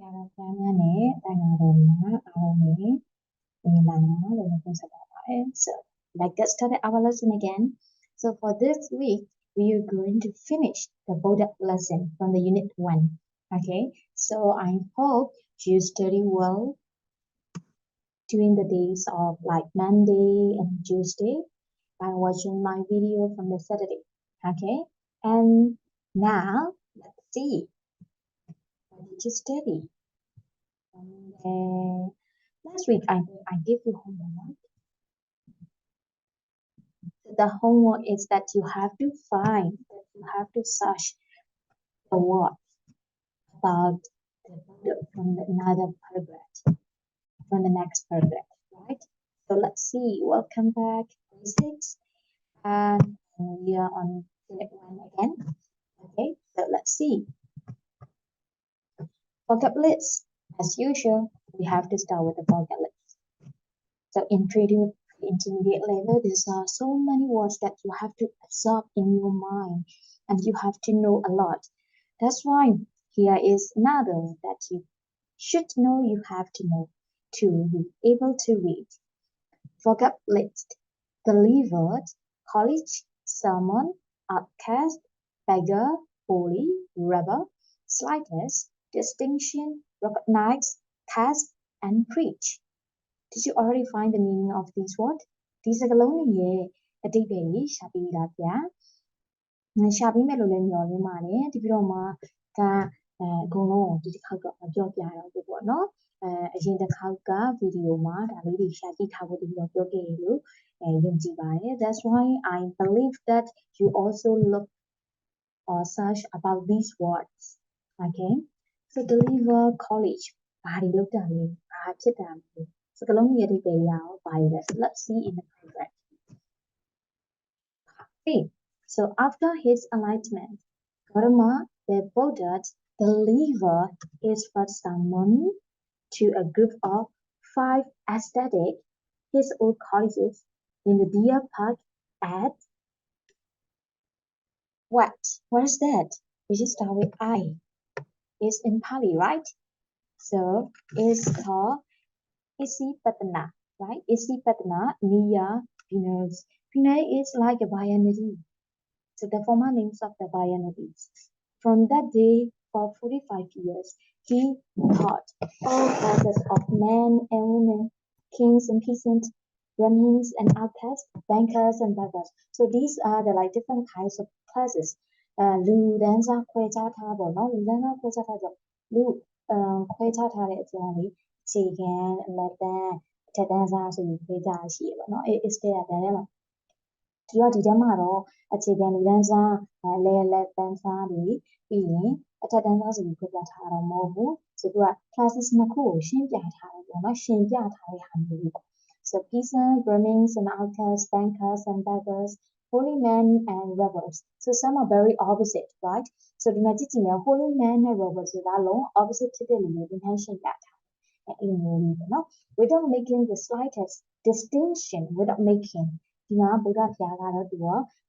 So let's get started our lesson again. So for this week, we are going to finish the product lesson from the unit 1. Okay, so I hope you study well during the days of like Monday and Tuesday by watching my video from the Saturday. Okay, and now let's see. What did you study? Last week I gave you homework. The homework is that you have to search the word about from another paragraph, from the next paragraph, right? So let's see. Welcome back, basics, and we are on unit 1 again. Okay, so let's see. Vocab list. As usual, we have to start with the vocab list. So in intermediate level, there are so many words that you have to absorb in your mind, and you have to know a lot. That's why here is another that you should know, you have to know to be able to read. Vocab list. Delivered, college, sermon, outcast, beggar, bully, rebel, slightest, distinction, recognize, task, and preach. Did you already find the meaning of these words? These are theအတိတ်ပဲရှာပြီးတာဗျာရှာပြီးမဲ့လို့လည်းမျှော်လင့်ပါတယ်ဒီပြီးတော့မှကအကုန်လုံးဒီတစ်ခေါက်တော့မပြောပြတော့ဘူးပေါ့နော်အရင်တစ်ခေါက်ကဗီဒီယိုမှာဒါလေးတွေရှာကြည့်ထားဖို့ဒီပြီးတော့ပြောခဲ့ရလို့ယုံကြည်ပါတယ် That's why I believe that you also look or search about these words okay so deliver college ဘာတွေလုပ်တာလဲဘာဖြစ်တာလဲစကလုံးရဲ့အဓိပ္ပာယ်ရအောင်ပါရလဲ Let's see in the paragraph okay so after his enlightenment Gautama the Buddha delivered his first sermon to a group of 5 aesthetic his old colleges in the Deer Park at what is that? We just start with I. It's in Pali, right? So it's called Isipatana, right? Isipatana near Venus. Venus is like a binary. So the former names of the binaries. From that day, for 45 years, he taught all classes of men and women, kings and peasants, Brahmins and outcasts, bankers and beggars. So these are the like different kinds of classes. လူဒန်းစားခွဲခြားထားပေါ့နော်လူဒန်းစားခွဲခြားထားဆိုလူခွဲခြားထားတဲ့အကျန်းလေးခြေခံလက်တန်းအထက်တန်းစားဆိုပြီးခွဲခြားရှိရပေါ့နော်is there တဲ့မှာဒီတော့ဒီထဲမှာတော့အခြေခံလူဒန်းစားလဲလက်တန်းစားတွေပြီးရင်အထက်တန်းစားဆိုပြီးခွဲခြားထားတာမဟုတ်ဘူးဆိုတော့ classes နှစ်ခုကိုရှင်းပြထားတယ်ပေါ့နော်ရှင်းပြထားတဲ့ဟာမျိုးတွေပေါ့ so peasants, Brahmins and outcasts, bankers and beggars, holy men and rebels. So some are very opposite, right? So ဒီမှာကြည့်ကြည့်မယ် holy men နဲ့ rebels ဆိုတာလုံး opposite ဖြစ်တဲ့လူတွေဒီမှာရှင်းပြထားတယ်အဲ့လိုမျိုးလေးပေါ့နော် without making the slightest distinction without making ဒီမှာဗုဒ္ဓဘုရားကတော့သူက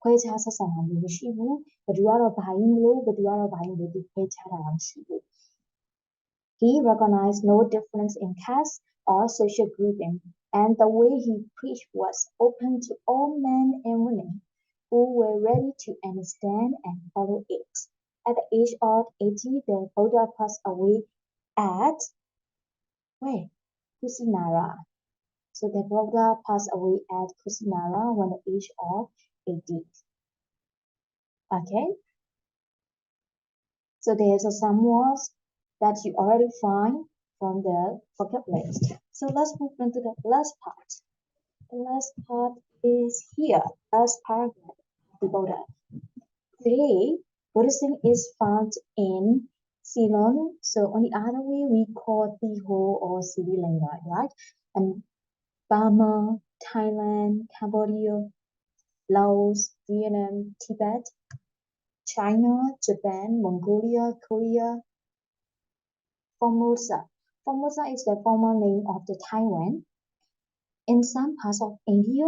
ခွဲခြားဆက်ဆံတာမျိုးမရှိဘူးဘယ်သူကတော့ဘာရင်လို့ဘယ်သူကတော့ဘာရင်လို့ဒီခွဲခြားတာမရှိဘူး He recognized no difference in caste or social grouping and the way he preached was open to all men and women who were ready to understand and follow it. At the age of 80, the Buddha passed away at where? Kusinara. So the Buddha passed away at Kusinara when the age of 80. Okay. So there's some words that you already find from the vocab list. So let's move into the last part. The last part is here, last paragraph of the Buddha. Today, Buddhism is found in Ceylon. So on the other way, we call Tiho or Sri Lanka, right? And Burma, Thailand, Cambodia, Laos, Vietnam, Tibet, China, Japan, Mongolia, Korea, Formosa. Formosa is the former name of the Taiwan. In some parts of India,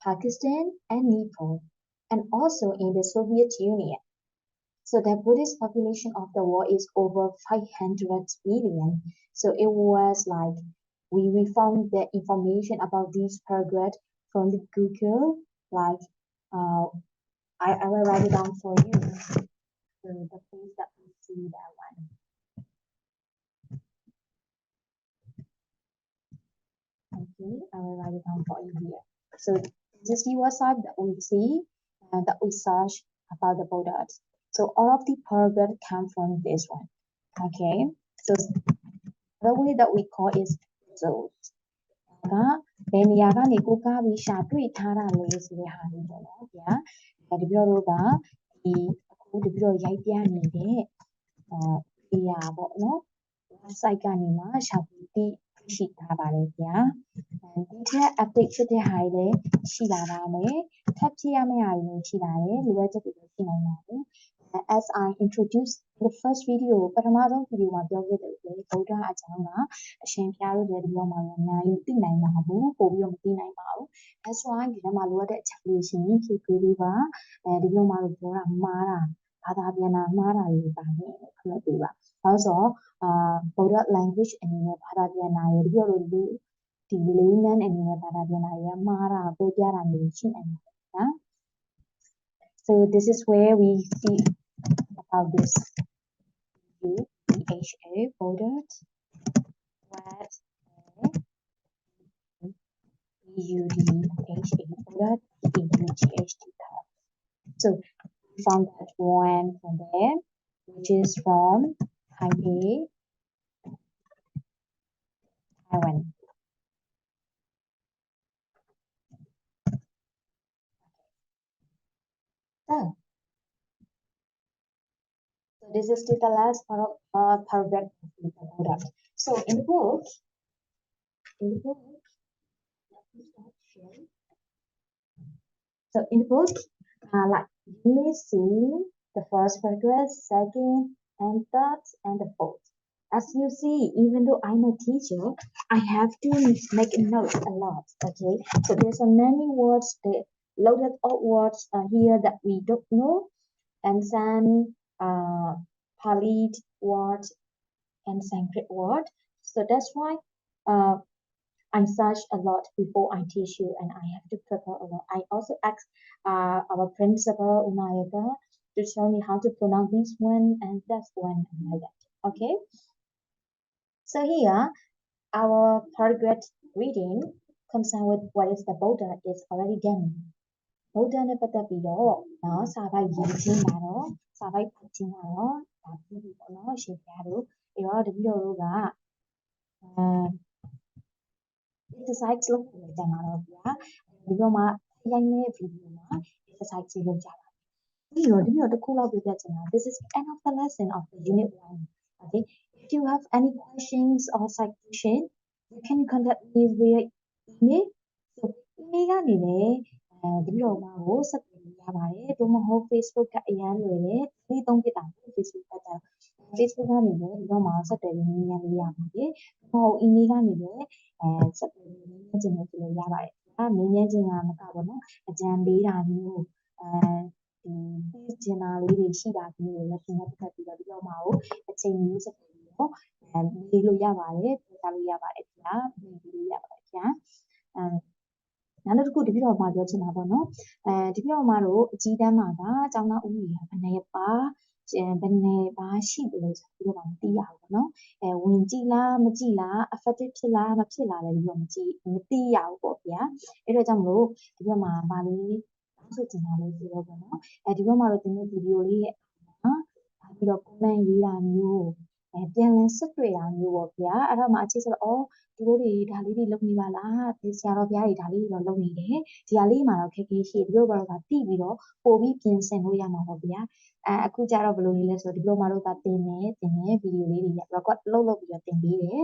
Pakistan, and Nepal, and also in the Soviet Union. So the Buddhist population of the world is over 500 billion. So it was like we found the information about this progress from the Google. Like I will write it down for you. So the place that we see that one. Okay, I will write it down for you here. So this is the website that we see and that we search about the products. So all of the progress come from this one. Okay, so the way that we call is results. ကဘယ်နေရာကနေကိုကားပြီးရှာတွေ့ထားတာလဲဆိုတဲ့ဟာလေးပေါ့နော်ဗျာဒီပြောတော့ကဒီအခုဒီပြောရိုက်ပြနေတဲ့နေရာပေါ့နော် website ကနေမှရှာပြီးသိရှိထားပါတယ်ဗျာဒီထက် update ဖြစ်တဲ့ဟာတွေလည်းရှိလာပါမယ်ထပ်ဖြစ်ရမယ့်ဟာတွေလည်းရှိလာတယ်လိုအပ်ချက်တွေလည်းရှိနိုင်ပါတယ်as I introduced the first video ပထမဆုံး video မှာပြောခဲ့တယ်လေဗုဒ္ဓအကြောင်းကအရှင်ဖျားတို့လည်းဒီပေါ်မှာအများကြီးသိနိုင်မှာဘူးပို့ပြီးတော့မသိနိုင်ပါဘူး that's why ဒီထဲမှာလိုအပ်တဲ့အချက်လေးရှင်ဖြည့်ပေးလေးပါဒီလိုမှလို့ပြောတာမှားတာဘာသာပြန်တာမှားတာတွေပါနေခဏပေးပါဘာလို့ဆိုတော့ဗုဒ္ဓ language အနေနဲ့ဘာသာပြန်တာရေဒီပြောလို့ဒီ layman အနေနဲ့ဘာသာပြန်တာရေမှားတာပြောပြတာမျိုးရှိနိုင်ပါတယ်နော် so this is where we see about this BHA product what BUDHA product BUGHT so we found that one from there which is from Taipei Taiwan so this is the last paragraph of the product so in the book so in the book like you may see the first paragraph second and third and the fourth as you see even though I'm a teacher I have to make a note a lot okay so there's so many words the loaded out words here that we don't know and some Pali word and Sanskrit word so that's why I search a lot before I teach you and I have to prepare a lot. I also ask our principal Unayaka to tell me how to pronounce this one and that one and like that. Okay. So here our paragraph reading concerned with what is the Buddha is already done. Buddha နဲ့ပတ်သက်ပြီးတော့နော်စာပိုက်ရေးချင်းတာတော့စာပိုက်ဖတ်ချင်းတာတော့ဒါပြီးပြီပေါ့နော်ရှင်ပြတို့အဲ့တော့တပည့်တော်တို့ကexercise လုပ်နေကြတာတော့ဗျာဒီတော့မှရိုက်နေတဲ့ video မှာ exercise လုပ်ကြတာပြီးတော့ဒီတော့တစ်ခုလောက်ပြပြချင်တာ this is the end of the lesson of the unit 1 okay if you have any questions or citation you can contact me via email so email ကနေလည်းဒီတော့မှာကိုဆက်သွယ်လို့ရပါတယ်ဒါမှမဟုတ် Facebook ကအရန်လွယ်တယ်ဒီသုံးပြတာ Facebook ကကြတော့ Facebook ကနေလည်းဒီတော့မှာဆက်သွယ်လို့မြင်လို့ရပါတယ်ဒါမှမဟုတ် email ကနေလည်းဆက်သွယ်လို့မြင်ချင်တယ်ဆိုလို့ရပါတယ်မြင်မြင်ချင်တာမကပေါ့နော်အကြံပေးတာမျိုးဒီကျင်နာလေးတွေရှိတာမျိုးလည်းသင်ပတ်သက်ပြီးတော့ဒီတော့မှာကိုအချိန်မျိုးဆက်သွယ်ပြီးတော့မေးလို့ရပါတယ်ပြောလို့ရပါတယ်ဗျာမေးလို့ရပါတယ်ဗျာနောက်တစ်ခုဒီပြတော့မှာပြောချင်တာပေါ့နော်ဒီပြတော့မှာတော့အကြီးတန်းမှာကကျောင်းသားဦးရေကဘယ်နှစ်ပါရှိတယ်လို့ဆိုပြီးတော့မသိရဘူးပေါ့နော်ဝင်ကြည့်လားမကြည့်လား effective ဖြစ်လားမဖြစ်လားလည်းပြီးတော့မသိရဘူးပေါ့ဗျာအဲ့တော့ကြောင့်မလို့ဒီပြမှာဗာလေးဆိုချင်တာလေးဆိုတော့ပေါ့နော်ဒီဘက်မှာတော့ဒီနေ့ video လေးရဲ့ပြီးတော့ comment ရေးတာမျိုးပြန်လည်ဆက်တွေ့တာမျိုးပေါ့ဗျာအဲ့တော့မှအခြေဆိုတော့သူတို့တွေဒါလေးတွေလုပ်နေပါလားဒီဆရာတော်ဘုရားတွေဒါလေးတွေတော့လုပ်နေတယ်ဒီဟာလေးမှာတော့ခက်ခဲရှိတယ်ဒီလိုဘာလို့ကတိပြီးတော့ပို့ပြီးပြင်ဆင်လို့ရမှာပေါ့ဗျာအခုကျတော့ဘယ်လိုလဲဆိုတော့ဒီလိုမှတော့ကတင်နေဗီဒီယိုလေးတွေ record လုပ်ပြီးတော့တင်ပေးတယ်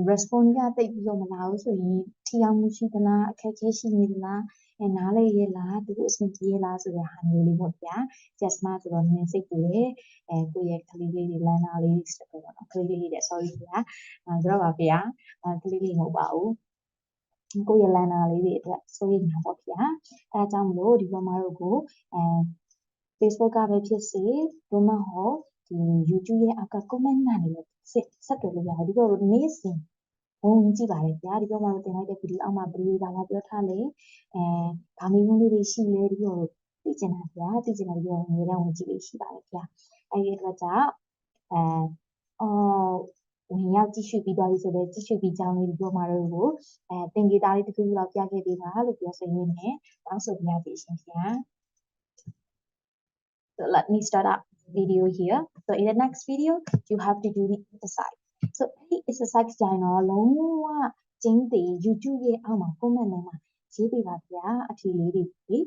response ကတိတ်ပြီးတော့မလာဘူးဆိုရင်ထီအောင်မှုရှိသလားအခက်အခဲရှိနေသလားနားလေရလားသူတို့အဆင်ပြေလားဆိုတဲ့ဟာမျိုးလေးပေါ့ဗျာ just မှဆိုတော့နည်းစိတ်ပူတယ်ကိုယ့်ရဲ့ကလေးလေးတွေလမ်းနာလေးစတော့ပေါ့နော်ကလေးလေးတွေ sorry ဗျာဆိုတော့ပါဗျာကလေးလေးမဟုတ်ပါဘူးကိုယ့်ရဲ့လမ်းနာလေးတွေအတွက်စိုးရိမ်တာပေါ့ဗျာအဲဒါကြောင့်မလို့ဒီဘက်မှာတို့ကို Facebook ကပဲဖြစ်စေဘုမဟောဒီ YouTube ရဲ့အောက်က comment ကနေလည်းဆက်တွေ့လို့ရတယ်ဒီတော့နေ့စဉ်ဝင်ကြည့်ပါလေဗျာဒီတော့မှတင်လိုက်တဲ့ဗီဒီယိုအောက်မှာဗီဒီယိုဘာပြောထားလဲဗာမေးခွန်းလေးတွေရှိလဲဒီတော့သိချင်တာဗျာသိချင်တာဒီတော့အများအားဝင်ကြည့်လို့ရှိပါတယ်ဗျာအဲ့ဒီအတွက်ကြောင့်ဝင်ရောက်ကြည့်ရှုပြီးသွားပြီဆိုတော့ကြည့်ရှုပြီးကြောင်းလေးဒီတော့မှတော့ကိုသင်ပေးသားလေးတစ်ခုလောက်ပြခဲ့ပေးပါလို့ပြောဆိုရင်းနဲ့တောင်းဆိုပြရစီရှင်ဗျာSo let me start up video here. So in the next video, you have to do the exercise. So the exercise ကြိုင်တော့လုံးဝကျင်းတည် YouTube ရဲ့အောက်မှာ comment ထဲမှာရေးပေးပါဗျာအဖြေလေးတွေ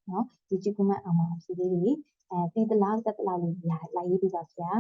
နော် YouTube comment အောက်မှာအဖြေလေးတွေပြီးတလားတက်တလားလေးလိုက်ရေးပေးပါဗျာ